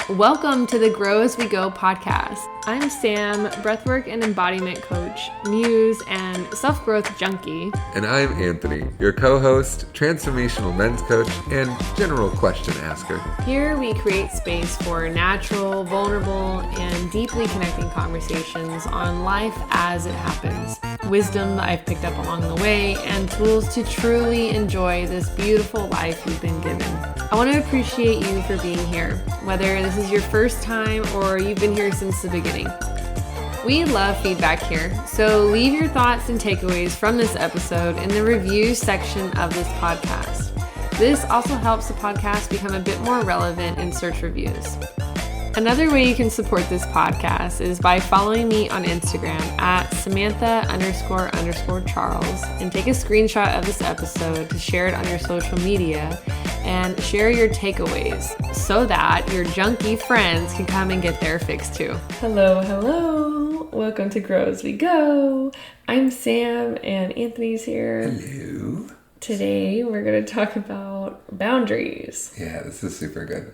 Welcome to the Grow As We Go podcast. I'm Sam, breathwork and embodiment coach, muse, and self-growth junkie. And I'm Anthony, your co-host, transformational men's coach, and general question asker. Here we create space for natural, vulnerable, and deeply connecting conversations on life as it happens, wisdom that I've picked up along the way, and tools to truly enjoy this beautiful life you've been given. I want to appreciate you for being here, whether this is your first time or you've been here since the beginning. We love feedback here, so leave your thoughts and takeaways from this episode in the reviews section of this podcast. This also helps the podcast become a bit more relevant in search reviews. Another way you can support this podcast is by following me on Instagram at Samantha__Charles and take a screenshot of this episode to share it on your social media and share your takeaways so that your junkie friends can come and get their fix too. Hello. Welcome to Grow As We Go. I'm Sam and Anthony's here. Hello. Today we're going to talk about boundaries. Yeah, this is super good.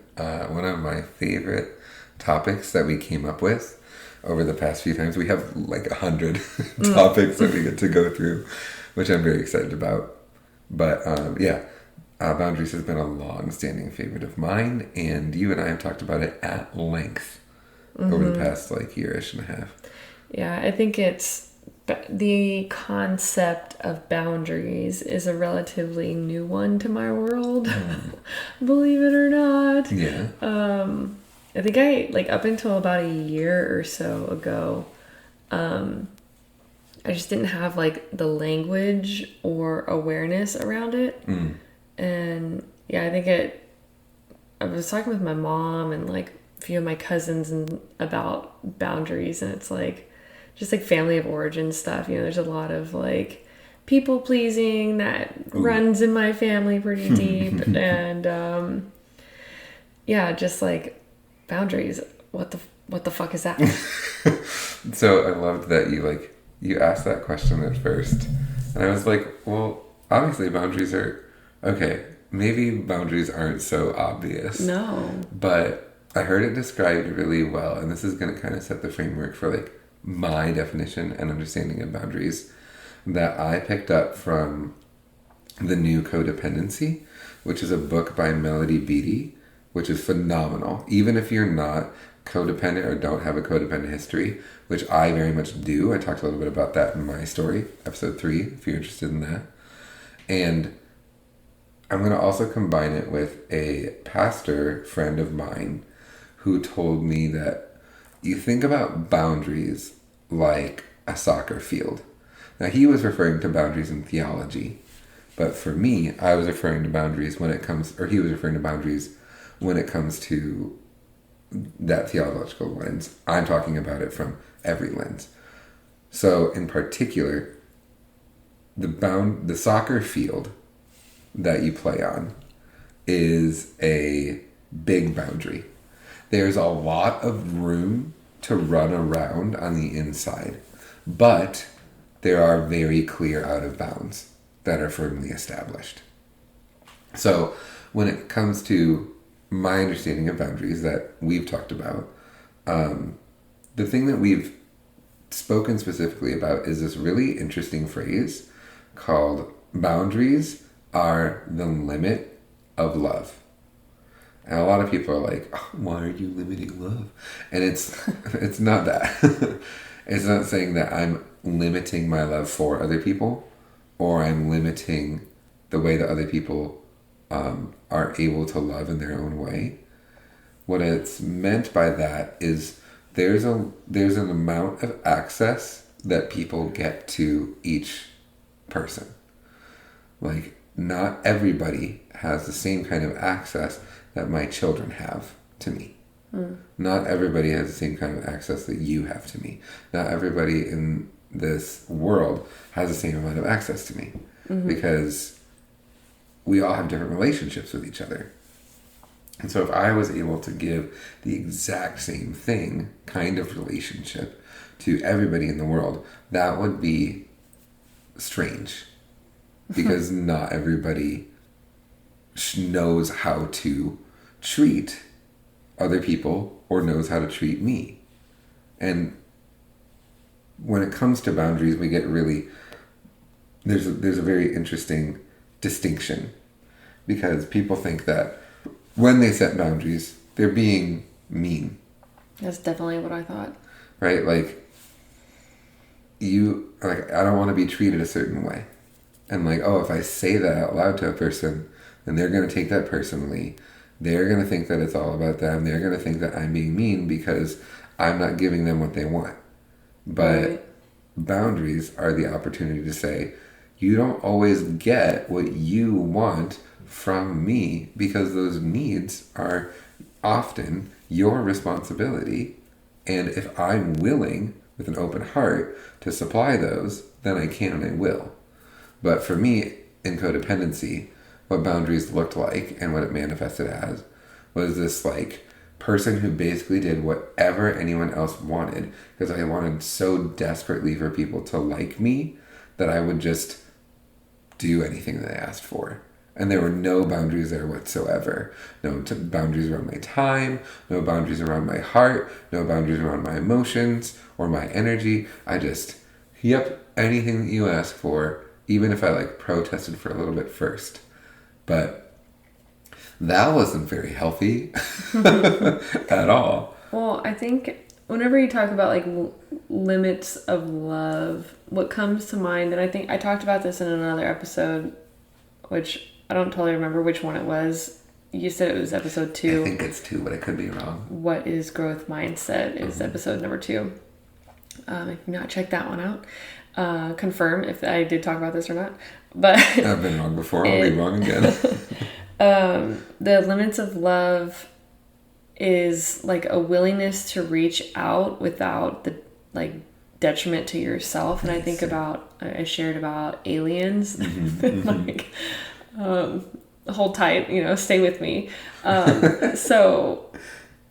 One of my favorite topics that we came up with over the past few times. We have like 100 topics that we get to go through, which I'm very excited about. But boundaries has been a long-standing favorite of mine, and you and I have talked about it at length over the past year-ish and a half. Yeah, I think it's the concept of boundaries is a relatively new one to my world, believe it or not. Yeah. I think up until about a year or so ago, I just didn't have the language or awareness around it. And yeah, I think I was talking with my mom and a few of my cousins about boundaries, and it's just family of origin stuff. There's a lot of people pleasing that runs in my family pretty deep. And just boundaries. What the fuck is that? So I loved that you asked that question at first, and I was like, well, obviously boundaries are okay. Maybe boundaries aren't so obvious. No. But I heard it described really well, and this is going to kind of set the framework for my definition and understanding of boundaries that I picked up from The New Codependency, which is a book by Melody Beattie, which is phenomenal. Even if you're not codependent or don't have a codependent history, which I very much do. I talked a little bit about that in my story, episode 3, if you're interested in that. And I'm going to also combine it with a pastor friend of mine who told me that you think about boundaries like a soccer field. Now, he was referring to boundaries in theology, but for me, I was referring to boundaries he was referring to boundaries when it comes to that theological lens. I'm talking about it from every lens. So in particular, the soccer field that you play on is a big boundary. There's a lot of room to run around on the inside, but there are very clear out of bounds that are firmly established. So when it comes to my understanding of boundaries that we've talked about, the thing that we've spoken specifically about is this really interesting phrase called boundaries are the limit of love. And a lot of people are like, oh, why are you limiting love? And it's not that. It's not saying that I'm limiting my love for other people, or I'm limiting the way that other people are able to love in their own way. What it's meant by that is there's an amount of access that people get to each person. Not everybody has the same kind of access that my children have to me. Not everybody has the same kind of access that you have to me. Not everybody in this world has the same amount of access to me, because we all have different relationships with each other. And so if I was able to give the exact same kind of relationship to everybody in the world, that would be strange, because not everybody knows how to treat other people or knows how to treat me. And when it comes to boundaries, we get really, there's a very interesting distinction, because people think that when they set boundaries, they're being mean. That's definitely what I thought. Right? Like, I don't want to be treated a certain way. And like, oh, if I say that out loud to a person, then they're going to take that personally. They're going to think that it's all about them. They're going to think that I'm being mean because I'm not giving them what they want. But boundaries are the opportunity to say, you don't always get what you want from me, because those needs are often your responsibility. And if I'm willing, with an open heart, to supply those, then I can and I will. But for me, in codependency, what boundaries looked like and what it manifested as was this like person who basically did whatever anyone else wanted, because I wanted so desperately for people to like me that I would just do anything that they asked for. And there were no boundaries there whatsoever. No boundaries around my time, no boundaries around my heart, no boundaries around my emotions or my energy. I just, yep, anything that you ask for, even if I like protested for a little bit first. But that wasn't very healthy at all. Well, I think whenever you talk about like limits of love, what comes to mind, and I think I talked about this in another episode, which I don't totally remember which one it was. You said it was episode 2. I think it's 2, but I could be wrong. What is growth mindset is episode number 2. If you've not checked that one out, confirm if I did talk about this or not. But I've been wrong before. I'll be wrong again. The limits of love is like a willingness to reach out without the like detriment to yourself. And I think about, I shared about aliens, like, hold tight, stay with me. So,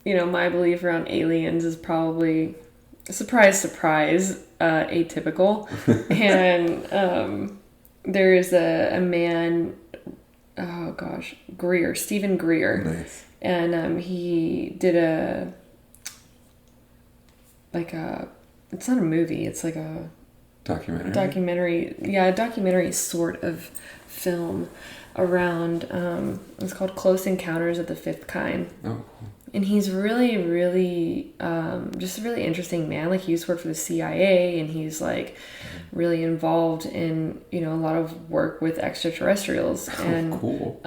my belief around aliens is probably, surprise, atypical. And there's a man, oh gosh, Stephen Greer. Nice. And he did it's not a movie, it's like a documentary. Yeah, a documentary sort of film around, it's called Close Encounters of the Fifth Kind. Oh, cool. And he's really, really, just a really interesting man. Like, he used to work for the CIA, and he's like really involved in, a lot of work with extraterrestrials. And cool.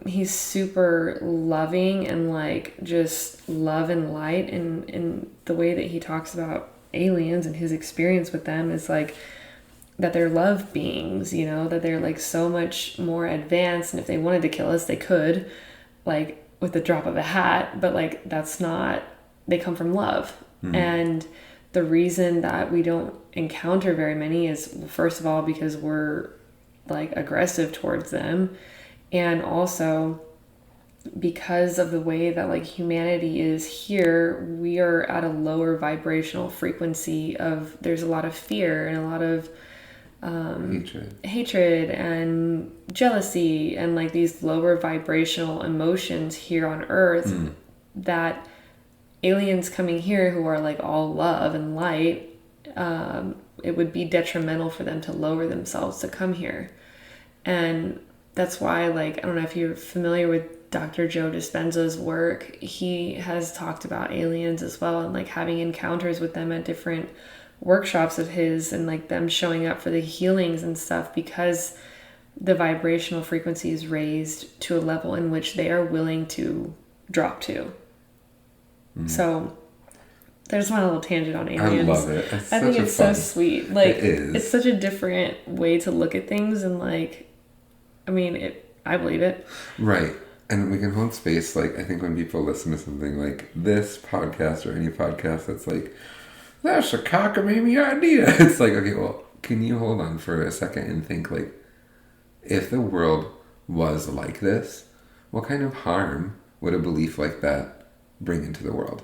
He's super loving and like just love and light. And the way that he talks about aliens and his experience with them is like that they're love beings, that they're like so much more advanced. And if they wanted to kill us, they could, like, with the drop of a hat, but like that's not, they come from love. Mm-hmm. And the reason that we don't encounter very many is, first of all, because we're like aggressive towards them, and also because of the way that like humanity is here, we are at a lower vibrational frequency of, there's a lot of fear and a lot of hatred and jealousy and like these lower vibrational emotions here on Earth, that aliens coming here who are like all love and light, it would be detrimental for them to lower themselves to come here. And that's why, like, I don't know if you're familiar with Dr. Joe Dispenza's work. He has talked about aliens as well, and like having encounters with them at different workshops of his, and like them showing up for the healings and stuff, because the vibrational frequency is raised to a level in which they are willing to drop to. So there's my little tangent on aliens. I love it. I think it's so sweet. Like, it's such a different way to look at things, and like, I mean, I believe it. Right. And we can hold space. Like, I think when people listen to something like this podcast or any podcast that's like, that's a cockamamie idea. It's like, okay, well, can you hold on for a second and think, like, if the world was like this, what kind of harm would a belief like that bring into the world?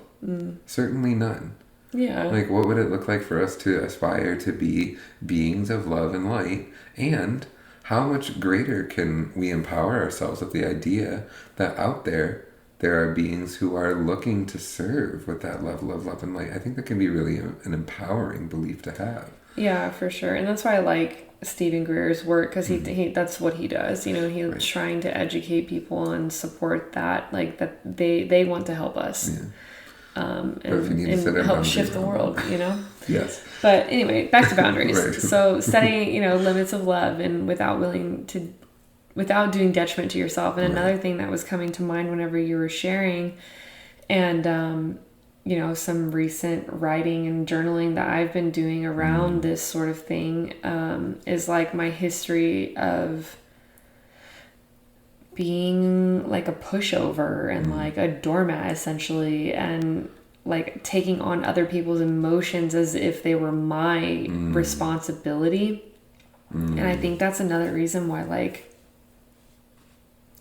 Certainly none. Yeah. Like, what would it look like for us to aspire to be beings of love and light? And how much greater can we empower ourselves with the idea that out there there are beings who are looking to serve with that level of love and light. I think that can be really an empowering belief to have. Yeah, for sure. And that's why I like Stephen Greer's work, because he that's what he does. You know, he's trying to educate people and support that, like, that they want to help us. Yeah. And help shift the world, you know? Yes. But anyway, back to boundaries. Right. So setting, you know, limits of love, and without doing detriment to yourself. And another thing that was coming to mind whenever you were sharing, and, you know, some recent writing and journaling that I've been doing around this sort of thing, is like my history of being like a pushover and like a doormat, essentially, and like taking on other people's emotions as if they were my responsibility. And I think that's another reason why, like,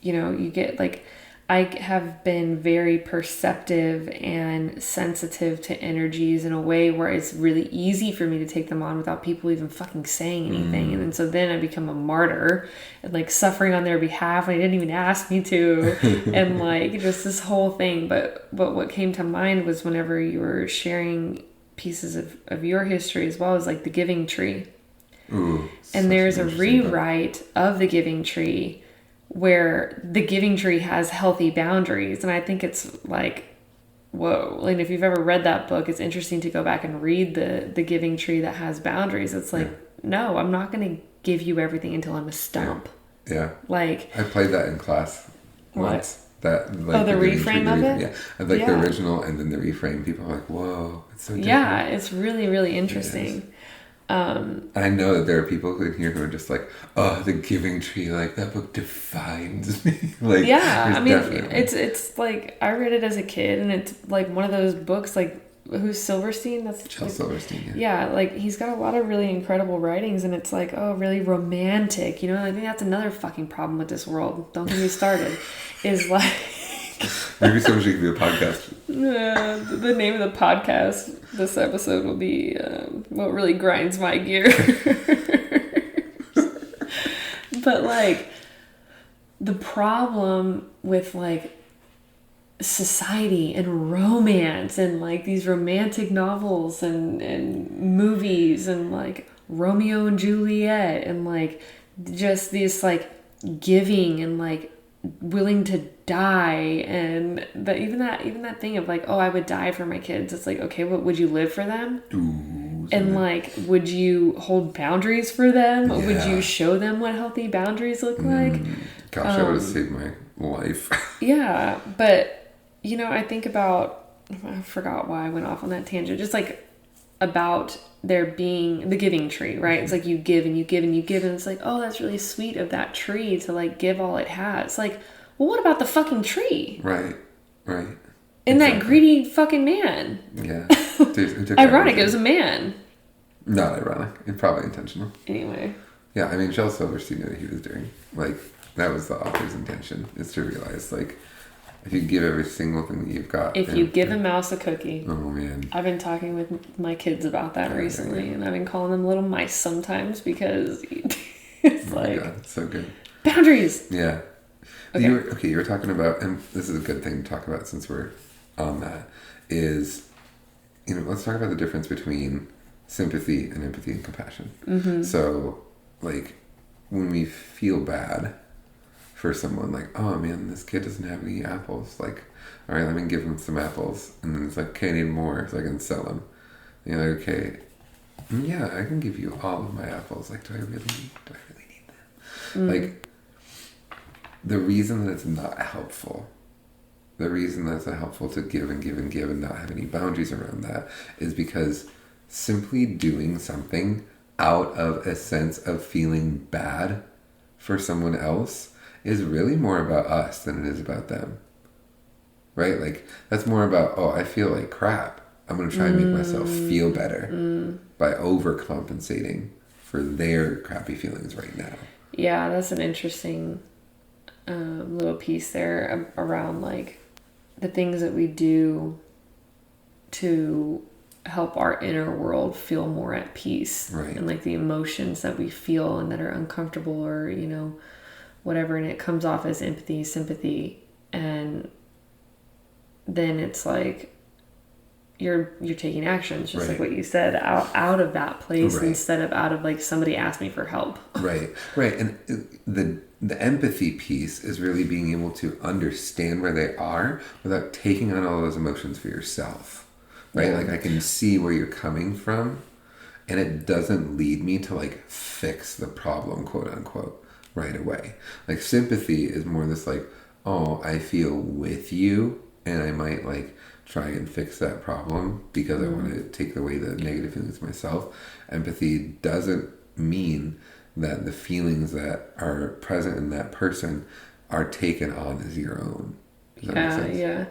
you know, you get like, I have been very perceptive and sensitive to energies in a way where it's really easy for me to take them on without people even fucking saying anything. And then so then I become a martyr and like suffering on their behalf. And they didn't even ask me to. And like just this whole thing. But what came to mind was whenever you were sharing pieces of your history, as well as like the giving tree. Ooh, and there's a rewrite of the giving tree where the giving tree has healthy boundaries. And I think it's like, whoa. Like if you've ever read that book, it's interesting to go back and read the giving tree that has boundaries. It's like, no, I'm not going to give you everything until I'm a stump. Yeah. Like I played that in class once. That, like, the reframe of it? Yeah. I'd like the original and then the reframe. People are like, whoa, it's so different. Yeah, it's really, really interesting. I know that there are people in here who are just like, oh, the giving tree, like that book defines me. Like, yeah, I mean, it's like I read it as a kid, and it's like one of those books, like, who's Silverstein? That's Charles Silverstein. Yeah, like he's got a lot of really incredible writings, and it's like, oh, really romantic. You know, I think that's another fucking problem with this world. Don't get me started. Is like. Maybe someone should do a podcast. The name of the podcast this episode will be what really grinds my gears. But like the problem with like society and romance and like these romantic novels and movies and like Romeo and Juliet and like just this like giving and like willing to die, and even that thing of like, oh, I would die for my kids. It's like, okay, but would you live for them? Ooh, and like, would you hold boundaries for them? Yeah. Would you show them what healthy boundaries look like? Gosh, that would have saved my life. Yeah, but you know, I think about, I forgot why I went off on that tangent, just like about there being the giving tree, right? It's like you give and you give and you give, and it's like, oh, that's really sweet of that tree to like give all it has. Like, well, what about the fucking tree? Right. And that greedy fucking man. Yeah. Ironic, it was a man. Not ironic. It's probably intentional. Anyway. Yeah, I mean, Charles Silverstein knew what he was doing. Like, that was the author's intention, is to realize, like, if you give every single thing that you've got. If you give a mouse a cookie. Oh, man. I've been talking with my kids about that recently, and I've been calling them little mice sometimes because it's like. God, it's so good. Boundaries! Yeah. Okay. You were talking about, and this is a good thing to talk about since we're on that, is, you know, let's talk about the difference between sympathy and empathy and compassion. Mm-hmm. So, like, when we feel bad for someone, like, oh man, this kid doesn't have any apples, like, all right, let me give him some apples, and then it's like, okay, I need more so I can sell them. And you're like, okay, yeah, I can give you all of my apples. Like, do I really need them? Like, the reason that it's not helpful, the reason that it's not helpful to give and give and give and not have any boundaries around that is because simply doing something out of a sense of feeling bad for someone else is really more about us than it is about them. Right? Like, that's more about, oh, I feel like crap. I'm going to try and make myself feel better by overcompensating for their crappy feelings right now. Yeah, that's an interesting little piece there around like the things that we do to help our inner world feel more at peace. Right. And like the emotions that we feel and that are uncomfortable or, you know, whatever. And it comes off as empathy, sympathy. And then it's like you're taking actions, just like Right. what you said, out of that place Right. instead of out of like somebody asked me for help. Right. And the empathy piece is really being able to understand where they are without taking on all those emotions for yourself. Right? Yeah. Like I can see where you're coming from, and it doesn't lead me to like fix the problem, quote unquote, right away. Like sympathy is more this like, oh, I feel with you, and I might like try and fix that problem because I want to take away the negative feelings myself. Empathy doesn't mean that the feelings that are present in that person are taken on as your own. Does that make sense? Yeah.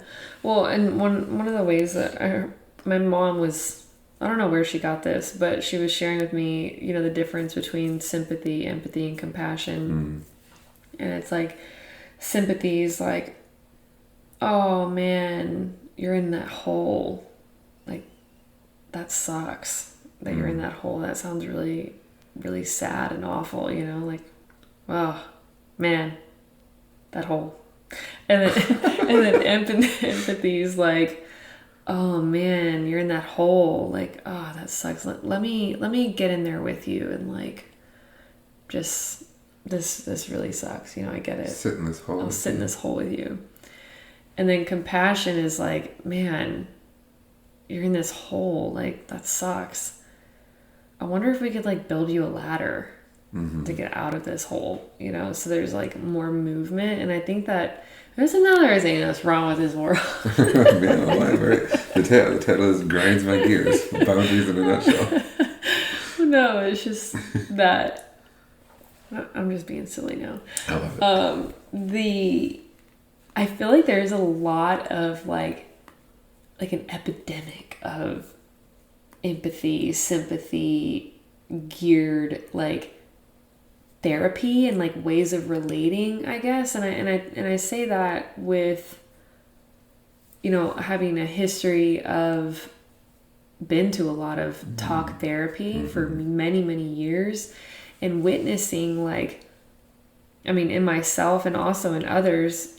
Well, and one of the ways that my mom was, I don't know where she got this, but she was sharing with me, you know, the difference between sympathy, empathy, and compassion. And it's like, sympathy is like, oh man, you're in that hole. Like, that sucks that you're in that hole. That sounds really, really sad and awful, you know? Like, oh man, that hole. And then, and then empathy is like, oh man, you're in that hole. Like, oh, that sucks. Let me get in there with you and like, just this really sucks. You know, I get it. Sit in this hole. I'll sit in this hole with you. And then compassion is like, man, you're in this hole. Like, that sucks. I wonder if we could like build you a ladder to get out of this hole, you know? So there's like more movement. And I think that there's another thing that's wrong with this world. Man alive, right? The title is Grinds My Gears. Boundaries in a nutshell. No, it's just that I'm just being silly now. I love it. I feel like there's a lot of like an epidemic of empathy, sympathy, geared like therapy and like ways of relating, I guess. And I say that with, you know, having a history of been to a lot of talk therapy for many, many years and witnessing like, I mean, in myself and also in others,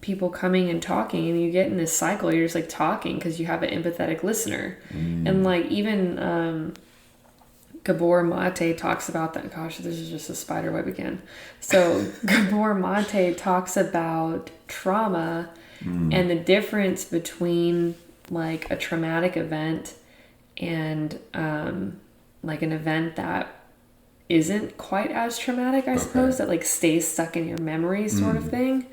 people coming and talking, and you get in this cycle, you're just like talking because you have an empathetic listener. And like even Gabor Mate talks about that. Gosh, this is just a spider web again. So Gabor Mate talks about trauma and the difference between like a traumatic event and like an event that isn't quite as traumatic, I suppose, that like stays stuck in your memory sort of thing,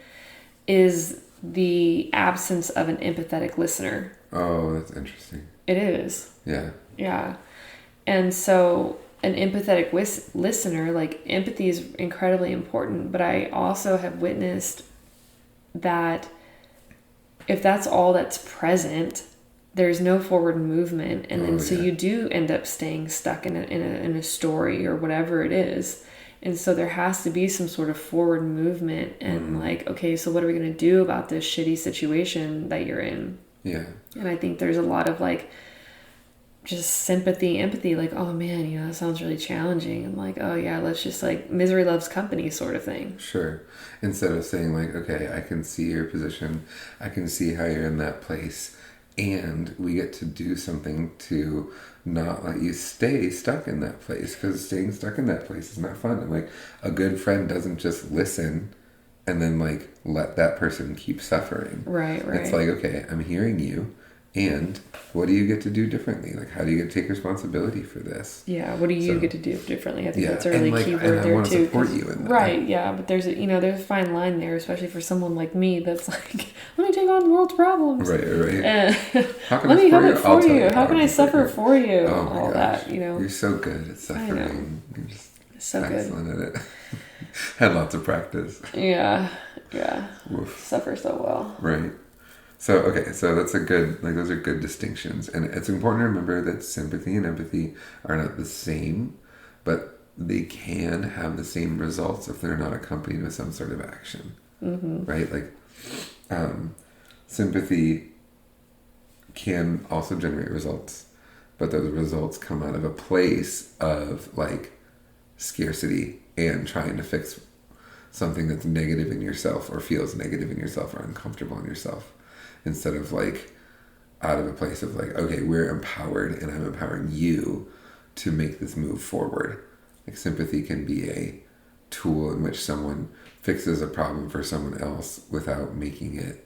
is the absence of an empathetic listener. Oh, that's interesting. It is. Yeah. Yeah. And so an empathetic listener, like empathy is incredibly important, but I also have witnessed that if that's all that's present, there's no forward movement. And then so you do end up staying stuck in a story or whatever it is. And so there has to be some sort of forward movement and like, okay, so what are we going to do about this shitty situation that you're in? Yeah. And I think there's a lot of like just sympathy, empathy, like, oh man, you know, that sounds really challenging. And like, oh yeah, let's just like misery loves company sort of thing. Sure. Instead of saying like, okay, I can see your position. I can see how you're in that place. And we get to do something to not let you stay stuck in that place, because staying stuck in that place is not fun. And like a good friend doesn't just listen and then like let that person keep suffering. Right. It's like, okay, I'm hearing you, and what do you get to do differently? Like, how do you get to take responsibility for this? Yeah, what do you get to do differently? I think that's a really key word and I there want to too. support you in that. Right, yeah, but there's a fine line there, especially for someone like me that's like, let me take on the world's problems. Right. How can let me help it for you. How can I suffer for you? Oh my all gosh. that, you know. You're so good at suffering. I know. You're just So excellent at it. Had lots of practice. Yeah. Woof. Suffer so well. Right. So, okay, so that's a good, like, those are good distinctions. And it's important to remember that sympathy and empathy are not the same, but they can have the same results if they're not accompanied with some sort of action. Right? Like, sympathy can also generate results, but those results come out of a place of, like, scarcity and trying to fix something that's negative in yourself or feels negative in yourself or uncomfortable in yourself, instead of like out of a place of like, okay, we're empowered and I'm empowering you to make this move forward. Like sympathy can be a tool in which someone fixes a problem for someone else without making it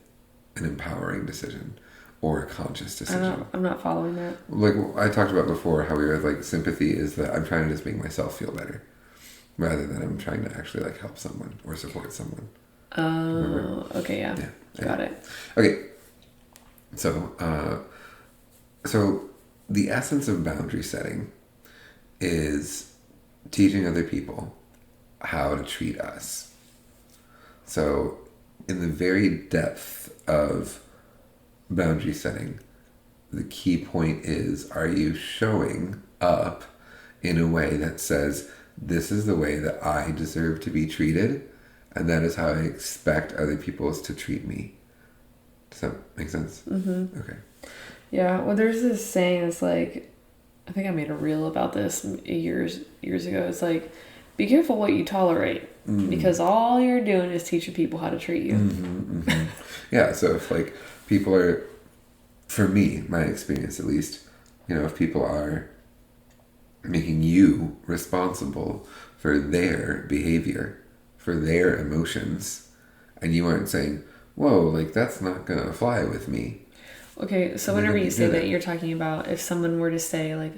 an empowering decision or a conscious decision. I'm not following that. Like I talked about before, how we were like, sympathy is that I'm trying to just make myself feel better rather than I'm trying to actually like help someone or support someone. Oh, okay, yeah. Got it. Okay. So the essence of boundary setting is teaching other people how to treat us. So in the very depth of boundary setting, the key point is, are you showing up in a way that says, this is the way that I deserve to be treated, and that is how I expect other people to treat me? Does that make sense? Mm-hmm. Okay. Yeah, well, there's this saying that's like, I think I made a reel about this years ago. It's like, be careful what you tolerate, because all you're doing is teaching people how to treat you. Mm-hmm, mm-hmm. Yeah, so if like people are, for me, my experience at least, if people are making you responsible for their behavior, for their emotions, and you aren't saying, whoa, like that's not gonna fly with me. Okay, so whenever you say that, you're talking about if someone were to say like,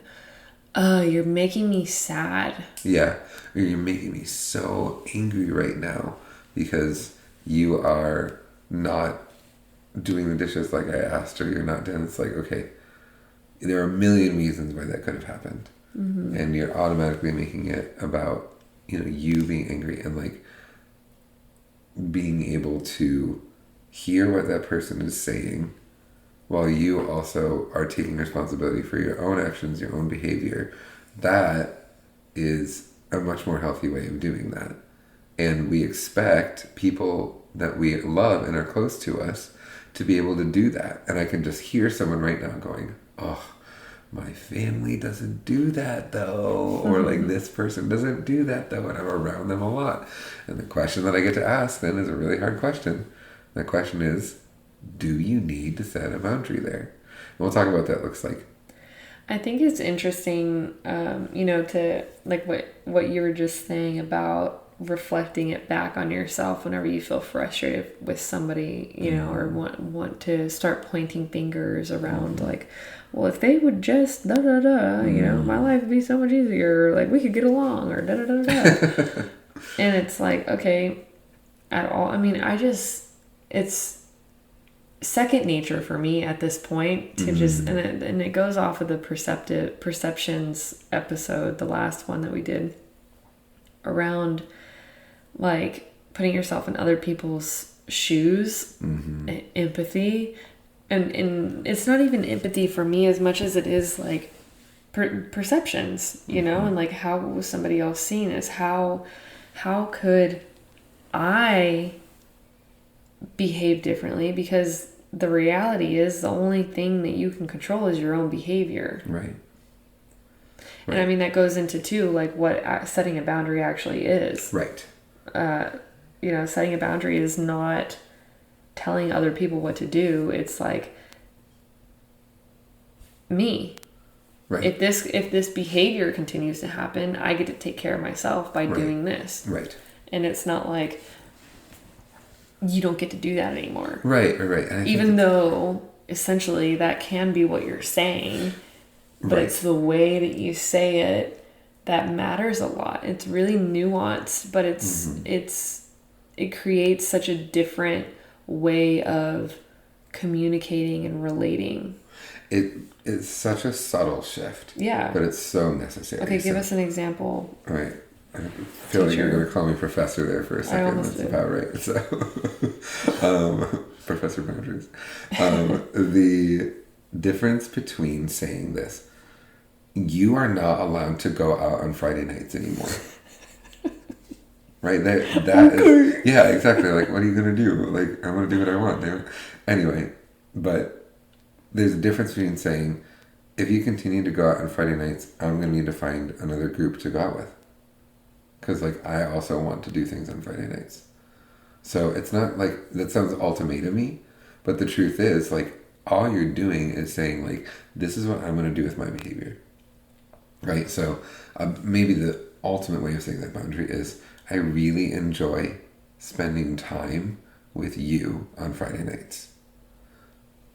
oh, you're making me sad. Yeah, or you're making me so angry right now because you are not doing the dishes like I asked, or you're not doing. It's like, okay, there are a million reasons why that could have happened. Mm-hmm. And you're automatically making it about, you being angry, and like being able to hear what that person is saying while you also are taking responsibility for your own actions, your own behavior. That is a much more healthy way of doing that. And we expect people that we love and are close to us to be able to do that. And I can just hear someone right now going, oh, my family doesn't do that though. Or like, this person doesn't do that though. And I'm around them a lot. And the question that I get to ask then is a really hard question. The question is, do you need to set a boundary there? And we'll talk about what that looks like. I think it's interesting, to like what you were just saying about reflecting it back on yourself whenever you feel frustrated with somebody, or want to start pointing fingers around like, well, if they would just my life would be so much easier, like we could get along, or and it's like, okay, at all. I mean, it's second nature for me at this point to just, and it goes off of the perceptions episode, the last one that we did, around like putting yourself in other people's shoes, empathy, and it's not even empathy for me as much as it is like perceptions, and like how was somebody else seeing this? How could I behave differently? Because the reality is the only thing that you can control is your own behavior. Right. And I mean, that goes into too, like what setting a boundary actually is. Right. Setting a boundary is not telling other people what to do. It's like me. Right. If this behavior continues to happen, I get to take care of myself by doing this. Right. And it's not like you don't get to do that anymore. Right. And even though essentially that can be what you're saying, but it's the way that you say it that matters a lot. It's really nuanced, but it creates such a different way of communicating and relating. It is such a subtle shift. Yeah. But it's so necessary. Okay, give us an example. All right. I feel like you're going to call me professor there for a second. That's about right. So, Professor Boundaries. The difference between saying this, you are not allowed to go out on Friday nights anymore. Right? That is, yeah, exactly. Like, what are you going to do? Like, I'm going to do what I want, dude. Anyway, but there's a difference between saying, if you continue to go out on Friday nights, I'm going to need to find another group to go out with. because like I also want to do things on Friday nights. So it's not like that sounds ultimatum-y, but the truth is like all you're doing is saying like this is what I'm going to do with my behavior, right? So maybe the ultimate way of saying that boundary is I really enjoy spending time with you on Friday nights,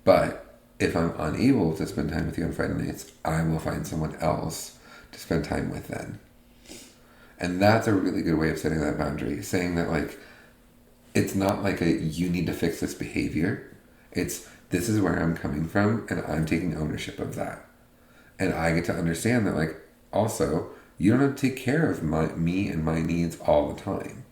but if I'm unable to spend time with you on Friday nights, I will find someone else to spend time with then. And that's a really good way of setting that boundary, saying that like it's not like a you need to fix this behavior. It's this is where I'm coming from and I'm taking ownership of that. And I get to understand that like also you don't have to take care of me and my needs all the time.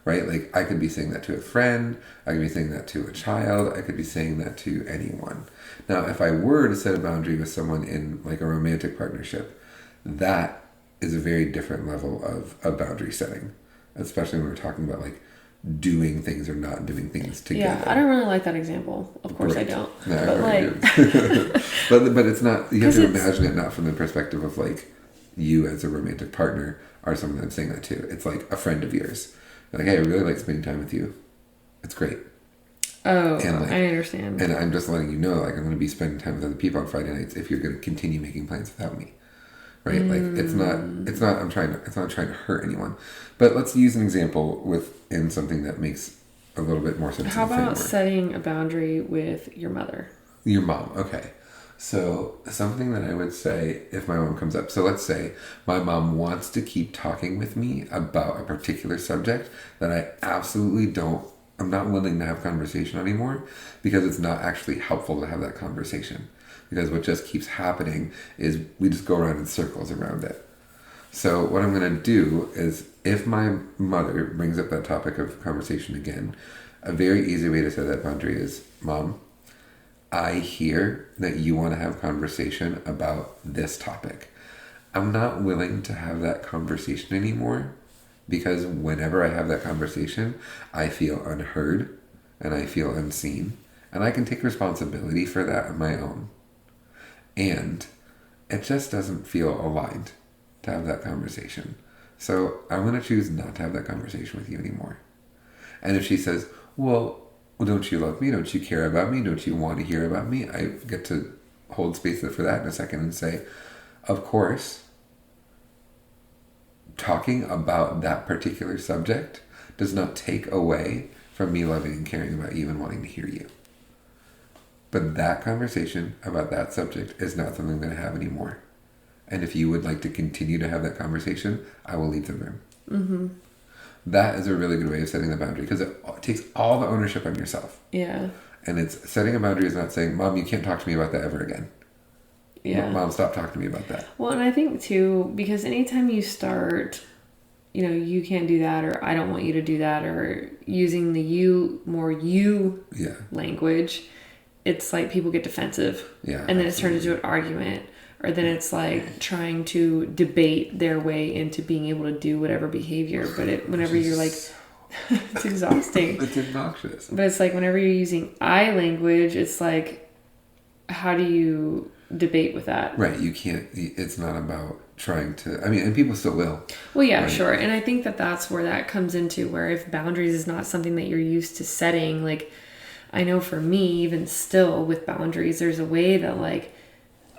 Right? Like I could be saying that to a friend, I could be saying that to a child, I could be saying that to anyone. Now, if I were to set a boundary with someone in like a romantic partnership, that is a very different level of boundary setting, especially when we're talking about like doing things or not doing things together. Yeah, I don't really like that example. Of course I don't. No, but like, but it's not. You have to imagine it not from the perspective of like you as a romantic partner are someone I'm saying that to. It's like a friend of yours. Like, hey, I really like spending time with you. It's great. Oh, and like, I understand. And I'm just letting you know, like, I'm going to be spending time with other people on Friday nights if you're going to continue making plans without me. Right? Like, it's not trying to hurt anyone. But let's use an example within something that makes a little bit more sense. How about setting a boundary with your mother? Your mom, okay. So something that I would say if my mom comes up. So let's say my mom wants to keep talking with me about a particular subject that I absolutely I'm not willing to have conversation anymore because it's not actually helpful to have that conversation. Because what just keeps happening is we just go around in circles around it. So what I'm going to do is if my mother brings up that topic of conversation again, a very easy way to set that boundary is, Mom, I hear that you want to have conversation about this topic. I'm not willing to have that conversation anymore because whenever I have that conversation, I feel unheard and I feel unseen. And I can take responsibility for that on my own. And it just doesn't feel aligned to have that conversation. So I'm going to choose not to have that conversation with you anymore. And if she says, well, don't you love me? Don't you care about me? Don't you want to hear about me? I get to hold space for that in a second and say, of course, talking about that particular subject does not take away from me loving and caring about you and wanting to hear you. But that conversation about that subject is not something I'm going to have anymore. And if you would like to continue to have that conversation, I will leave the room. Mm-hmm. That is a really good way of setting the boundary because it takes all the ownership on yourself. Yeah. And it's setting a boundary is not saying, Mom, you can't talk to me about that ever again. Yeah. Mom, stop talking to me about that. Well, and I think too, because anytime you start, you can't do that, or I don't want you to do that, or using the you language, it's like people get defensive. Yeah. And then it's turned into an argument. Or then it's like trying to debate their way into being able to do whatever behavior. But whenever you're like, it's exhausting. It's obnoxious. But it's like whenever you're using I language, it's like, how do you debate with that? Right. You can't, it's not about trying to, and people still will. Well, yeah, right? Sure. And I think that that's where that comes into where if boundaries is not something that you're used to setting, like I know for me, even still with boundaries, there's a way that like,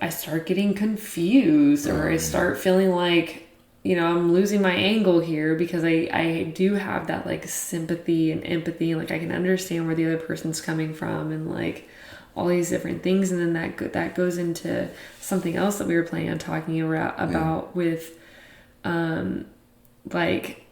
I start getting confused or I start feeling like, I'm losing my angle here because I do have that like sympathy and empathy. Like I can understand where the other person's coming from and like all these different things. And then that goes into something else that we were planning on talking about with like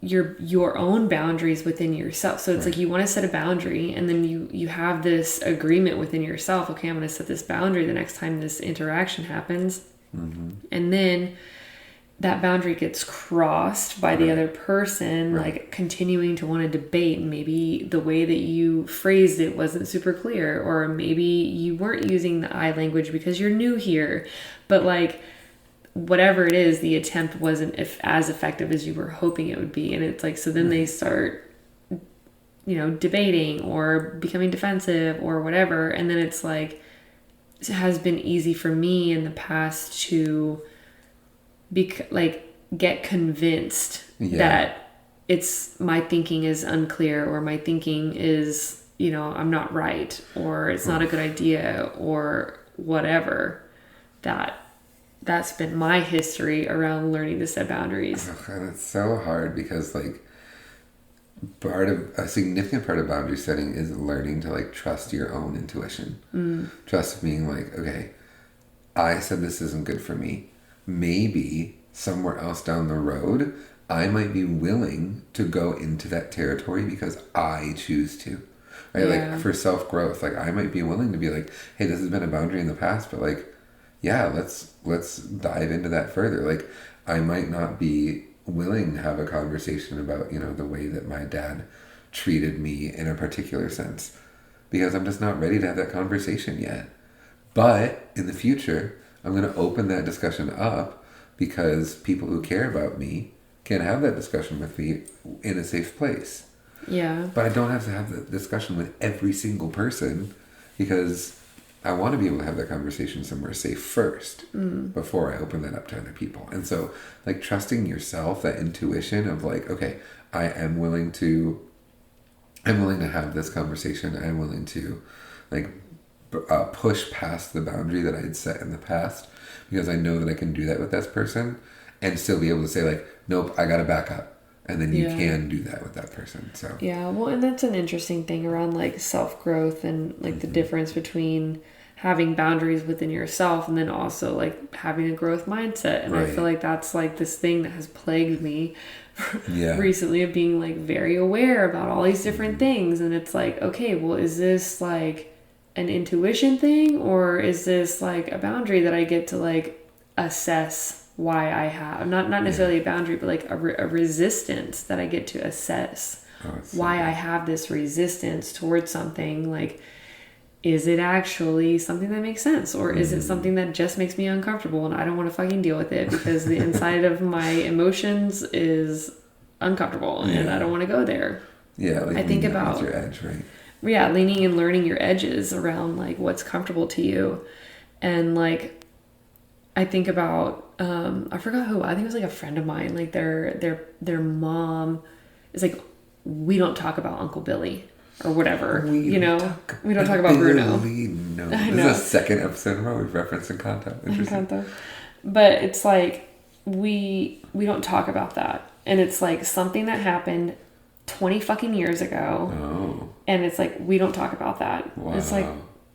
your own boundaries within yourself. So it's like you want to set a boundary and then you have this agreement within yourself. Okay, I'm going to set this boundary the next time this interaction happens. Mm-hmm. And then that boundary gets crossed by the other person, like continuing to want to debate. Maybe the way that you phrased it wasn't super clear, or maybe you weren't using the I language because you're new here, but like whatever it is, the attempt wasn't as effective as you were hoping it would be. And it's like, so then they start, debating or becoming defensive or whatever. And then it's like, it has been easy for me in the past to get convinced that it's my thinking is unclear, or my thinking is, you know, I'm not right, or it's not a good idea, or whatever. That's been my history around learning to set boundaries. And it's so hard because like a significant part of boundary setting is learning to like trust your own intuition. Trust being like, okay, I said this isn't good for me. Maybe somewhere else down the road, I might be willing to go into that territory because I choose to. Right? Yeah. Like for self-growth, like I might be willing to be like, hey, this has been a boundary in the past, but like, yeah, let's dive into that further. Like I might not be willing to have a conversation about, you know, the way that my dad treated me in a particular sense because I'm just not ready to have that conversation yet. But in the future, I'm going to open that discussion up because people who care about me can have that discussion with me in a safe place. Yeah. But I don't have to have the discussion with every single person because I want to be able to have that conversation somewhere safe first before I open that up to other people. And so like trusting yourself, that intuition of like, okay, I am willing to have this conversation. I'm willing to like push past the boundary that I had set in the past because I know that I can do that with this person and still be able to say like, nope, I got to back up. And then you can do that with that person. So yeah, well, and that's an interesting thing around like self-growth and like the difference between having boundaries within yourself and then also like having a growth mindset. And I feel like that's like this thing that has plagued me recently, of being like very aware about all these different things. And it's like, okay, well, is this like an intuition thing, or is this like a boundary that I get to like assess why I have not necessarily a boundary, but like a resistance that I get to assess why I have this resistance towards something. Like, is it actually something that makes sense, or is it something that just makes me uncomfortable and I don't want to fucking deal with it because the inside of my emotions is uncomfortable and I don't want to go there. Yeah, like I think about your edge, right? Yeah, leaning and learning your edges around like what's comfortable to you. And like I think about I forgot who, I think it was like a friend of mine, like their mom is like, we don't talk about Uncle Billy or whatever, we don't talk about Bruno. No. This is the second episode where we've referenced Encanto. But it's like we don't talk about that, and it's like something that happened 20 fucking years ago, and it's like we don't talk about that. Wow. It's like,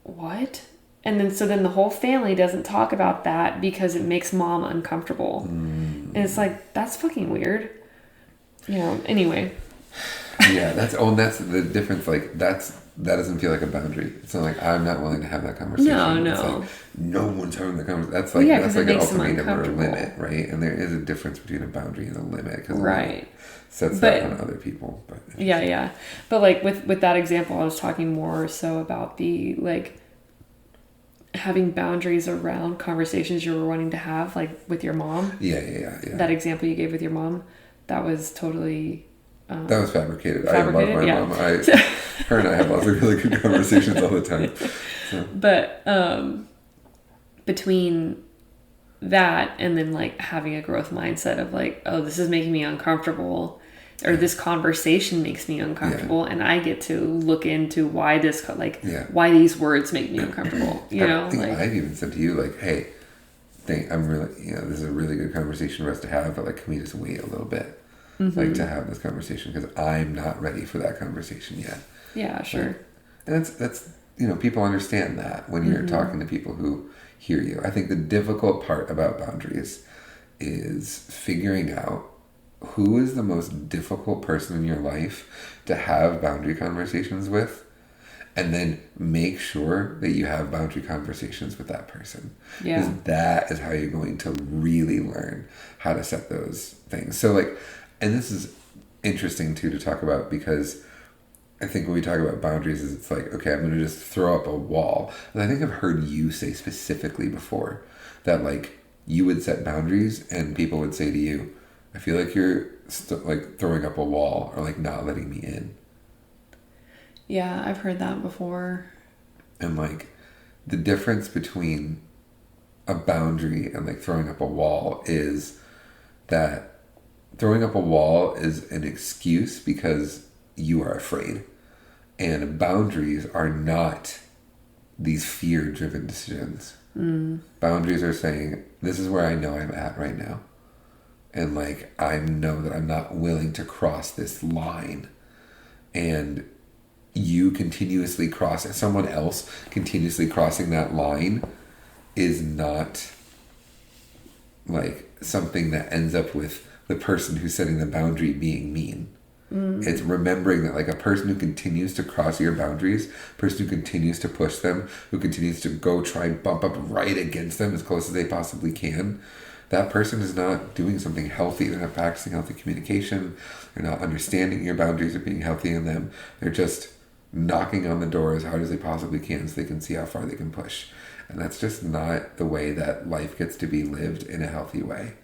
what? And then the whole family doesn't talk about that because it makes mom uncomfortable. And it's like, that's fucking weird. Anyway. Yeah, that's the difference. Like that doesn't feel like a boundary. It's not like I'm not willing to have that conversation. No. It's like no one's having the conversation. That's like that's like an ultimatum or a limit, right? And there is a difference between a boundary and a limit because it sets that on other people. But yeah. But like with that example, I was talking more so about the like having boundaries around conversations you were wanting to have, like with your mom. Yeah. That example you gave with your mom, that was totally. That was fabricated. I love my mom. Her and I have lots of really good conversations all the time. So. But between that and then like having a growth mindset of like, oh, this is making me uncomfortable, or this conversation makes me uncomfortable, and I get to look into why this why these words make me uncomfortable. I think I've even said to you like, hey, I'm really this is a really good conversation for us to have, but like, can we just wait a little bit? Like to have this conversation because I'm not ready for that conversation yet. Yeah, sure. Like, and that's people understand that when you're talking to people who hear you. I think the difficult part about boundaries is figuring out who is the most difficult person in your life to have boundary conversations with, and then make sure that you have boundary conversations with that person. Yeah. Because that is how you're going to really learn how to set those things. So like, and this is interesting too to talk about, because I think when we talk about boundaries, is it's like, okay, I'm going to just throw up a wall. And I think I've heard you say specifically before that like you would set boundaries and people would say to you, I feel like you're like throwing up a wall or like not letting me in. Yeah, I've heard that before. And like the difference between a boundary and like throwing up a wall is that throwing up a wall is an excuse because you are afraid. And boundaries are not these fear-driven decisions. Boundaries are saying, this is where I know I'm at right now. And like, I know that I'm not willing to cross this line. And you continuously crossing, someone else continuously crossing that line is not like something that ends up with the person who's setting the boundary being mean. It's remembering that like a person who continues to cross your boundaries, person who continues to push them, who continues to go try and bump up right against them as close as they possibly can, that person is not doing something healthy. They're not practicing healthy communication. They're not understanding your boundaries or being healthy in them. They're just knocking on the door as hard as they possibly can so they can see how far they can push. And that's just not the way that life gets to be lived in a healthy way.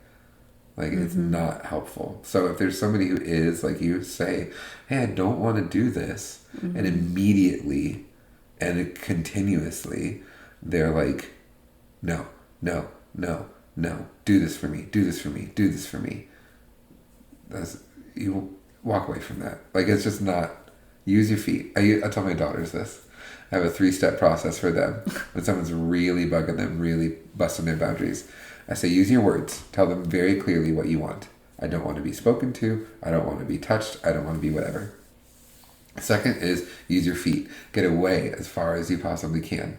Like, it's not helpful. So if there's somebody who is, like you say, hey, I don't want to do this, and immediately and continuously, they're like, no, no, no, no, do this for me, do this for me, do this for me. You walk away from that. Like, it's just not, use your feet. I tell my daughters this. I have a 3-step process for them. When someone's really bugging them, really busting their boundaries, I say, use your words. Tell them very clearly what you want. I don't want to be spoken to. I don't want to be touched. I don't want to be whatever. Second is use your feet. Get away as far as you possibly can.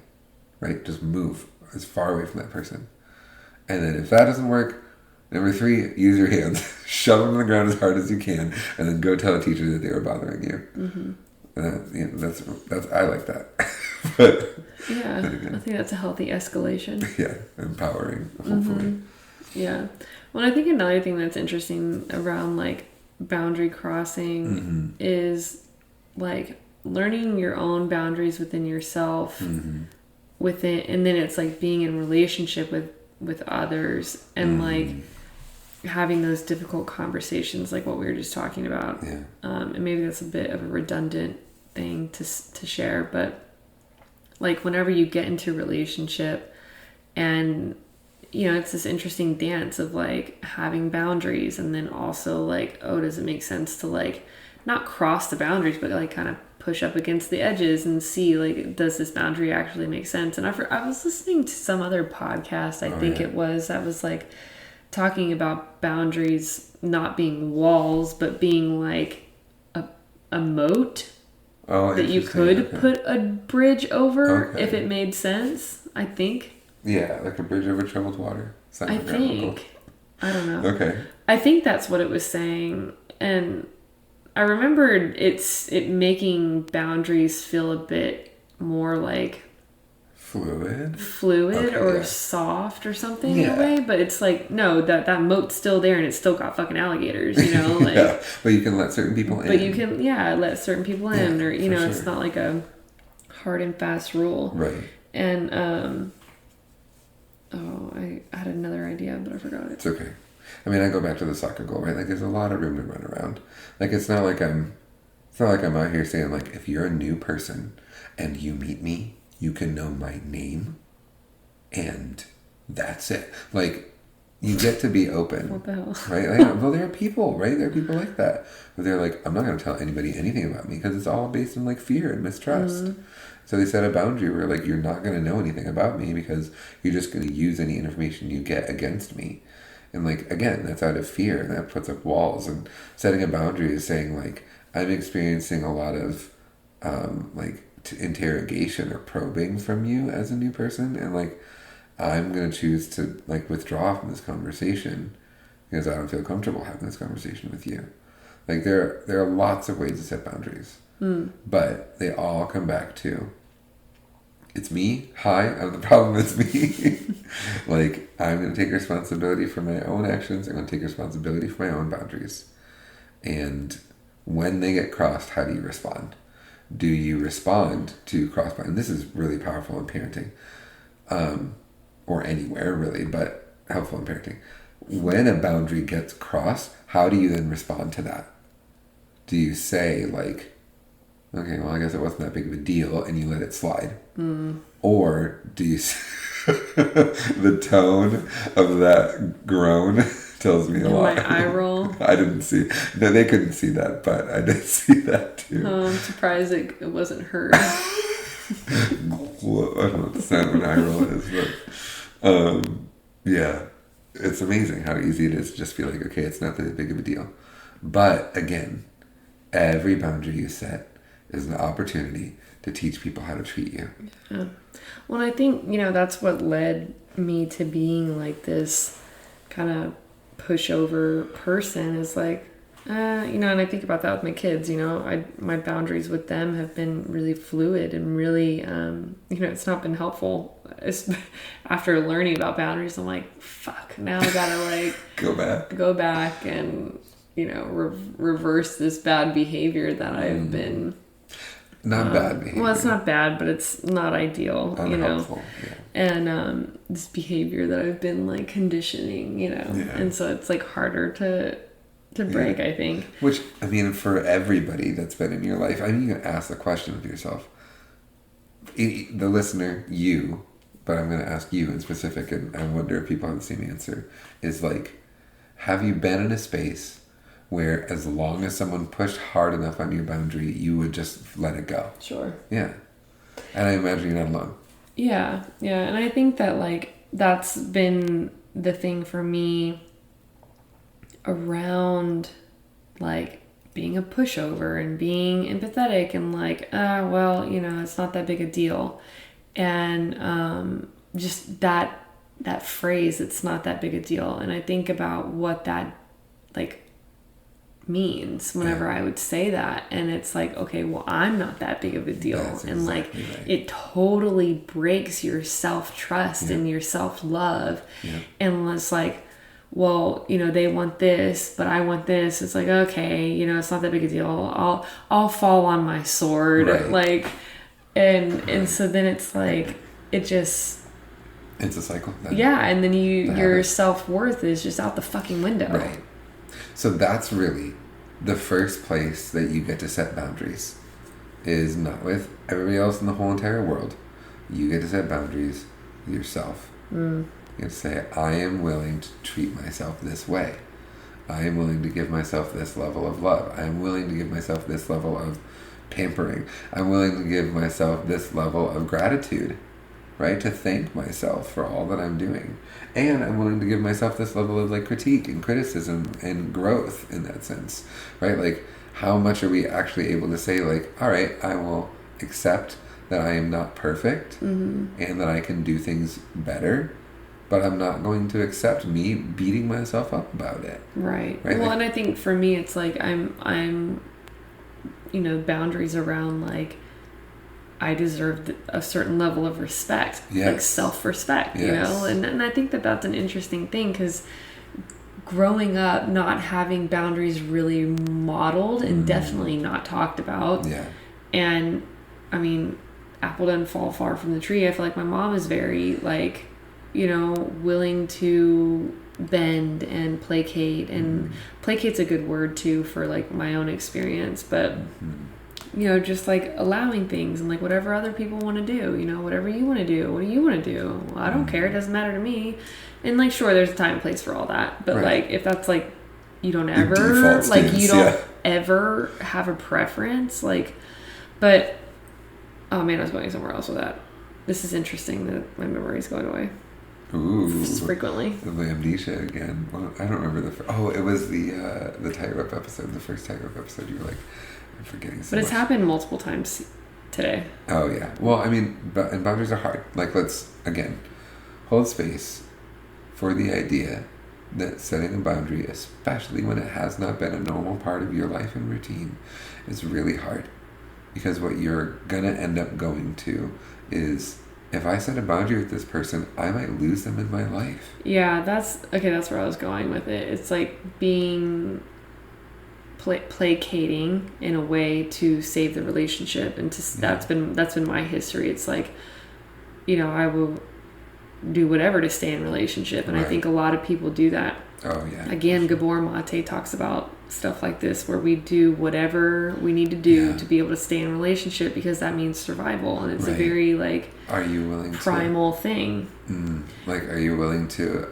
Right? Just move as far away from that person. And then if that doesn't work, number 3, use your hands. Shove them on the ground as hard as you can, and then go tell a teacher that they were bothering you. That's I like that. But yeah, I think that's a healthy escalation. Yeah, empowering, hopefully. Yeah. Well, I think another thing that's interesting around like boundary crossing is like learning your own boundaries within yourself, within, and then it's like being in relationship with others and like having those difficult conversations, like what we were just talking about. Yeah. And maybe that's a bit of a redundant thing to share, but like whenever you get into a relationship and you know it's this interesting dance of like having boundaries and then also like, oh, does it make sense to like not cross the boundaries but like kind of push up against the edges and see like, does this boundary actually make sense? And I was listening to some other podcast, I think it was, that was like talking about boundaries not being walls but being like a moat that you could put a bridge over if it made sense, I think. Yeah, like a bridge over troubled water. I think. I don't know. Okay. I think that's what it was saying. And I remembered it making boundaries feel a bit more like fluid or soft or something in a way, but it's like, no, that moat's still there and it's still got fucking alligators, you know? Like, yeah, but you can let certain people in. But you can, let certain people in, or, you know, it's not like a hard and fast rule. Right. And, I had another idea, but I forgot it. It's okay. I mean, I go back to the soccer goal, right? Like, there's a lot of room to run around. Like, it's not like I'm out here saying, like, if you're a new person and you meet me, you can know my name, and that's it. Like, you get to be open. What the hell? Right? Like, well, there are people, right? There are people like that. But they're like, I'm not going to tell anybody anything about me because it's all based on, like, fear and mistrust. So they set a boundary where, like, you're not going to know anything about me because you're just going to use any information you get against me. And, like, again, that's out of fear, and that puts up walls. And setting a boundary is saying, like, I'm experiencing a lot of, interrogation or probing from you as a new person, and like I'm gonna choose to like withdraw from this conversation because I don't feel comfortable having this conversation with you. Like there are lots of ways to set boundaries, but they all come back to it's me. Hi, I'm the problem. It's me. Like I'm gonna take responsibility for my own actions. I'm gonna take responsibility for my own boundaries, and when they get crossed, how do you respond? Do you respond to crossbar? And this is really powerful in parenting, or anywhere really, but helpful in parenting. When a boundary gets crossed, how do you then respond to that? Do you say like, okay, well, I guess it wasn't that big of a deal, and you let it slide? Or do you the tone of that groan tells me a lot. My eye roll. I didn't see. No, they couldn't see that, but I did see that too. Oh, I'm surprised it wasn't heard. I don't know what the sound of an eye roll is, but yeah, it's amazing how easy it is to just feel like, okay, it's not that big of a deal. But again, every boundary you set is an opportunity to teach people how to treat you. Yeah. Well, I think, that's what led me to being like this kind of pushover person is like, and I think about that with my kids, my boundaries with them have been really fluid and really, it's not been helpful. After learning about boundaries, I'm like, fuck, now I gotta like go back and, reverse this bad behavior that I've been. Not bad behavior. Well, it's not bad, but it's not ideal, Unhelpful, yeah. And this behavior that I've been like conditioning, Yeah. And so it's like harder to break, I think. Which, I mean, for everybody that's been in your life, I mean, you can ask the question of yourself. The listener, you, but I'm going to ask you in specific, and I wonder if people have the same answer, is like, have you been in a space where as long as someone pushed hard enough on your boundary, you would just let it go? Sure. Yeah. And I imagine you're not alone. Yeah. Yeah. And I think that like, that's been the thing for me around like being a pushover and being empathetic and like, it's not that big a deal. And just that phrase, it's not that big a deal. And I think about what that like means whenever I would say that, and it's like, okay, well, I'm not that big of a deal. That's and like right. It totally breaks your self-trust and your self-love. And it's like, well, they want this, but I want this. It's like, okay, it's not that big a deal. I'll fall on my sword. Right. Like, and so then it's like, it's a cycle. And then your self-worth is just out the fucking window. Right. So that's really the first place that you get to set boundaries, is not with everybody else in the whole entire world. You get to set boundaries with yourself. You get to say, I am willing to treat myself this way. I am willing to give myself this level of love. I am willing to give myself this level of pampering. I'm willing to give myself this level of gratitude, right? To thank myself for all that I'm doing. And I'm willing to give myself this level of like critique and criticism and growth in that sense, right? Like, how much are we actually able to say like, all right, I will accept that I am not perfect and that I can do things better, but I'm not going to accept me beating myself up about it. Right. Well, like, and I think for me, it's like I'm boundaries around like, I deserve a certain level of respect, like self-respect, and I think that that's an interesting thing, because growing up not having boundaries really modeled and definitely not talked about. And I mean, apple doesn't fall far from the tree. I feel like my mom is very like, willing to bend and placate, and placate's a good word too for like my own experience, but just like allowing things and like whatever other people want to do, whatever you want to do, what do you want to do? Well, I don't care. It doesn't matter to me. And like, sure, there's a time and place for all that. But like, if that's like, you don't ever, like you don't ever have a preference, like, but, oh man, I was going somewhere else with that. This is interesting that my memory's going away. Ooh. Frequently. The amnesia again. Well, I don't remember it was the tightrope episode, the first tightrope episode. You were like, I'm forgetting so But it's much. happened multiple times today. Oh, yeah. Well, I mean, and boundaries are hard. Like, let's, again, hold space for the idea that setting a boundary, especially when it has not been a normal part of your life and routine, is really hard. Because what you're going to end up going to is, if I set a boundary with this person, I might lose them in my life. Yeah, that's where I was going with it. It's like being placating in a way to save the relationship, and that's been my history. It's like, I will do whatever to stay in relationship, and I think a lot of people do that. Oh yeah. Again, Gabor Mate talks about stuff like this, where we do whatever we need to do to be able to stay in a relationship, because that means survival, and it's a very like, are you willing primal thing. Like, are you willing to?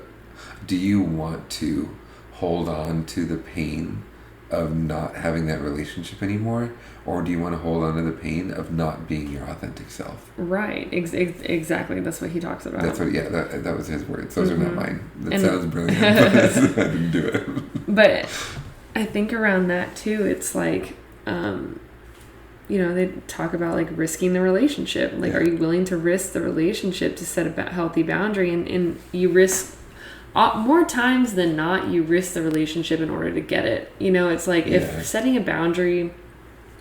Do you want to hold on to the pain of not having that relationship anymore, or do you want to hold on to the pain of not being your authentic self? Right. Exactly. That's what he talks about. That's what. Yeah, that was his words. Those are not mine. That And- sounds brilliant, but I didn't do it. But I think around that too, it's like, they talk about like risking the relationship. Like, are you willing to risk the relationship to set a healthy boundary? And you risk, more times than not, you risk the relationship in order to get it. It's like if setting a boundary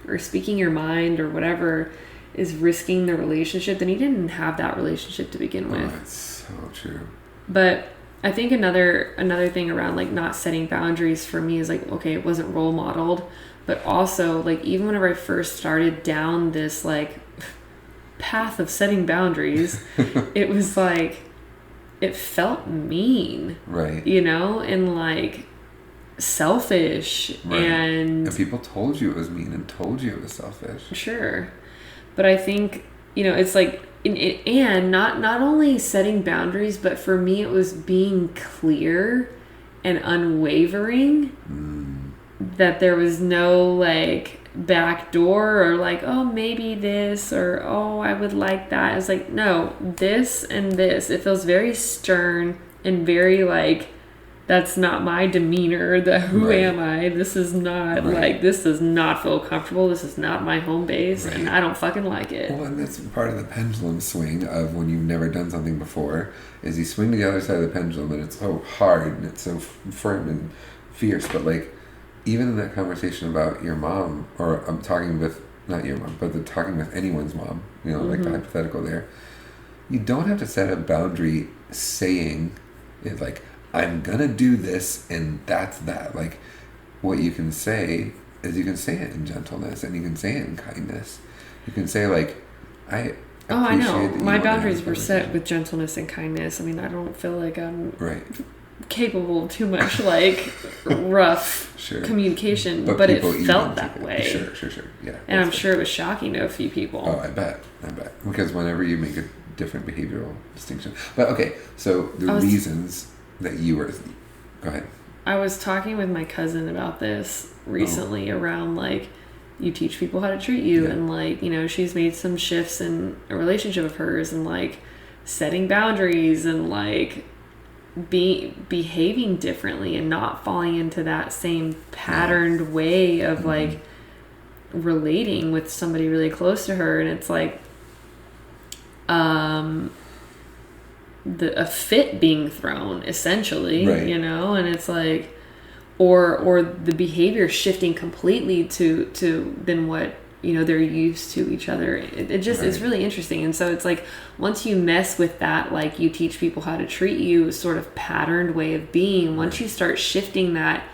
or speaking your mind or whatever is risking the relationship, then you didn't have that relationship to begin with. That's so true. But I think another thing around like not setting boundaries for me is like, okay, it wasn't role modeled, but also like even whenever I first started down this like path of setting boundaries, it was like, it felt mean, right? And like selfish, right. and people told you it was mean and told you it was selfish. Sure, but I think it's like, and not only setting boundaries, but for me it was being clear and unwavering that there was no like back door or like, oh, maybe this, or oh, I would like that. It's like, no, this and this. It feels very stern and very like, that's not my demeanor. Who am I? This is not like, this does not feel comfortable. This is not my home base, and I don't fucking like it. Well, and that's part of the pendulum swing of when you've never done something before, is you swing to the other side of the pendulum and it's so hard and it's so firm and fierce. But like, even in that conversation about your mom, or I'm talking with, not your mom, but talking with anyone's mom, like the hypothetical there, you don't have to set a boundary saying it like, I'm gonna do this and that's that. Like, what you can say is you can say it in gentleness and you can say it in kindness. You can say like, I know. My boundaries were set with gentleness and kindness. I mean, I don't feel like I'm capable of too much like rough communication, but it felt that way. Sure. Yeah. And I'm sure it was shocking to a few people. Oh, I bet. Because whenever you make a different behavioral distinction. But okay, so reasons that you were... Go ahead. I was talking with my cousin about this recently around like, you teach people how to treat you, and like, she's made some shifts in a relationship of hers, and like setting boundaries and like behaving differently and not falling into that same patterned way of like relating with somebody really close to her. And it's like a fit being thrown essentially, and it's like, or the behavior shifting completely to than what they're used to each other. It just it's really interesting. And so it's like, once you mess with that, like, you teach people how to treat you sort of patterned way of being, once you start shifting that,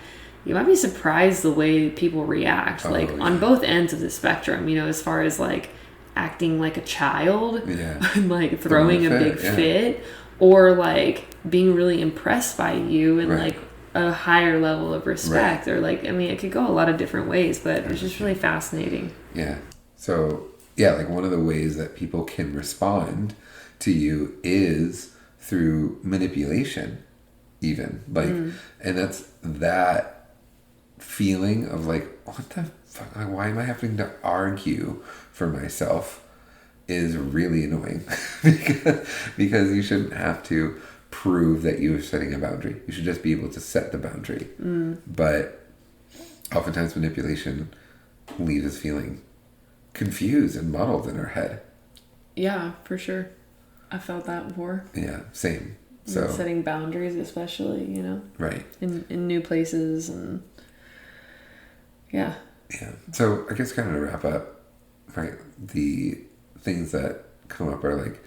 you might be surprised the way people react, on both ends of the spectrum, as far as like acting like a child and like throwing a big fit, or like being really impressed by you and like a higher level of respect, or like, I mean, it could go a lot of different ways, but it's just really fascinating. Yeah. So like one of the ways that people can respond to you is through manipulation, even like, and that's that feeling of like, what the fuck, why am I having to argue for myself, is really annoying because you shouldn't have to prove that you are setting a boundary. You should just be able to set the boundary. But oftentimes manipulation leaves us feeling confused and muddled in our head. Yeah, for sure. I felt that before. Yeah, same. So setting boundaries, especially, right, in new places, and yeah. So I guess kind of to wrap up, right, the things that come up are like,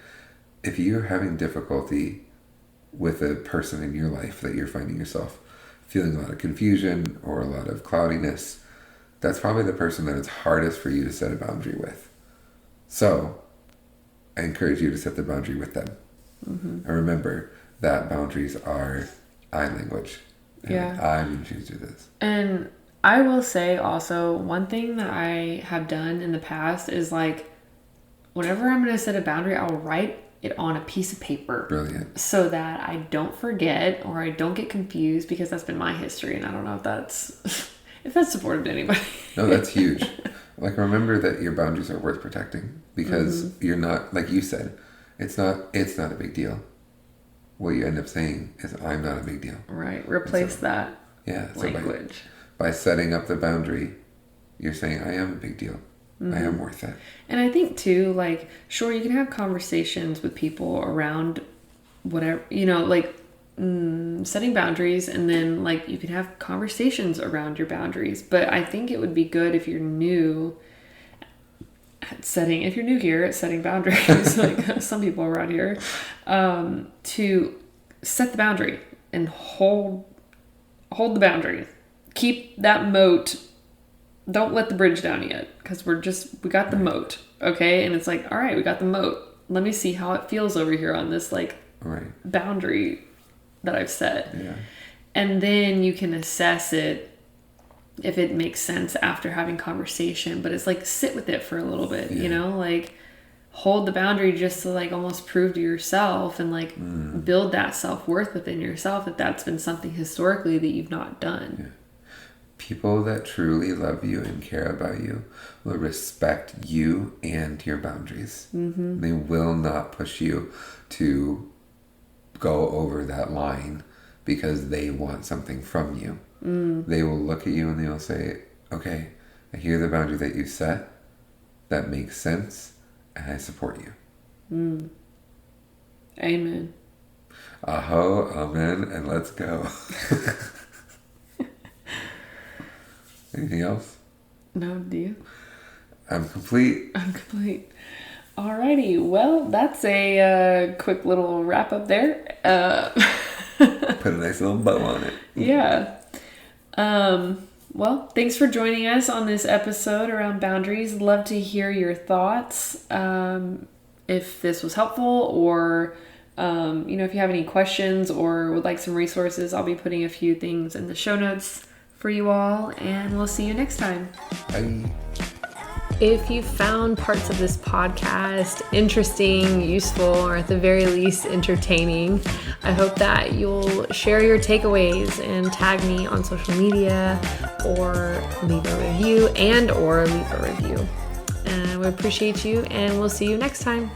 if you're having difficulty with a person in your life that you're finding yourself feeling a lot of confusion or a lot of cloudiness, that's probably the person that it's hardest for you to set a boundary with. So I encourage you to set the boundary with them. And remember that boundaries are I language. I'm going to choose to do this. And I will say also, one thing that I have done in the past is like, whenever I'm going to set a boundary, I'll write it on a piece of paper. Brilliant. So that I don't forget or I don't get confused, because that's been my history, and I don't know if that's supportive to anybody. No, that's huge. Like, remember that your boundaries are worth protecting, because you're not, like you said, it's not a big deal. What you end up saying is, I'm not a big deal. Right. Replace that language. By setting up the boundary, you're saying, I am a big deal. I am worth it. And I think too, like, sure, you can have conversations with people around whatever, like setting boundaries, and then like you can have conversations around your boundaries. But I think it would be good if you're new here at setting boundaries, like some people around here, to set the boundary and hold the boundary. Keep that moat. Don't let the bridge down yet, because we got the moat, okay? And it's like, all right, we got the moat. Let me see how it feels over here on this like boundary that I've set. Yeah. And then you can assess it if it makes sense after having conversation. But it's like, sit with it for a little bit, like hold the boundary just to like almost prove to yourself and like build that self-worth within yourself, if that's been something historically that you've not done. Yeah. People that truly love you and care about you will respect you and your boundaries. Mm-hmm. They will not push you to go over that line because they want something from you. They will look at you and they will say, okay, I hear the boundary that you set. That makes sense. And I support you. Amen. Aho, amen, and let's go. Anything else? No, do you? I'm complete. Alrighty, well, that's a quick little wrap up there. Put a nice little bow on it. Yeah. Well, thanks for joining us on this episode around boundaries. Love to hear your thoughts. If this was helpful, or if you have any questions or would like some resources, I'll be putting a few things in the show notes for you all, and we'll see you next time. Bye. If you found parts of this podcast interesting, useful, or at the very least entertaining, I hope that you'll share your takeaways and tag me on social media, or leave a review. And we appreciate you, and we'll see you next time.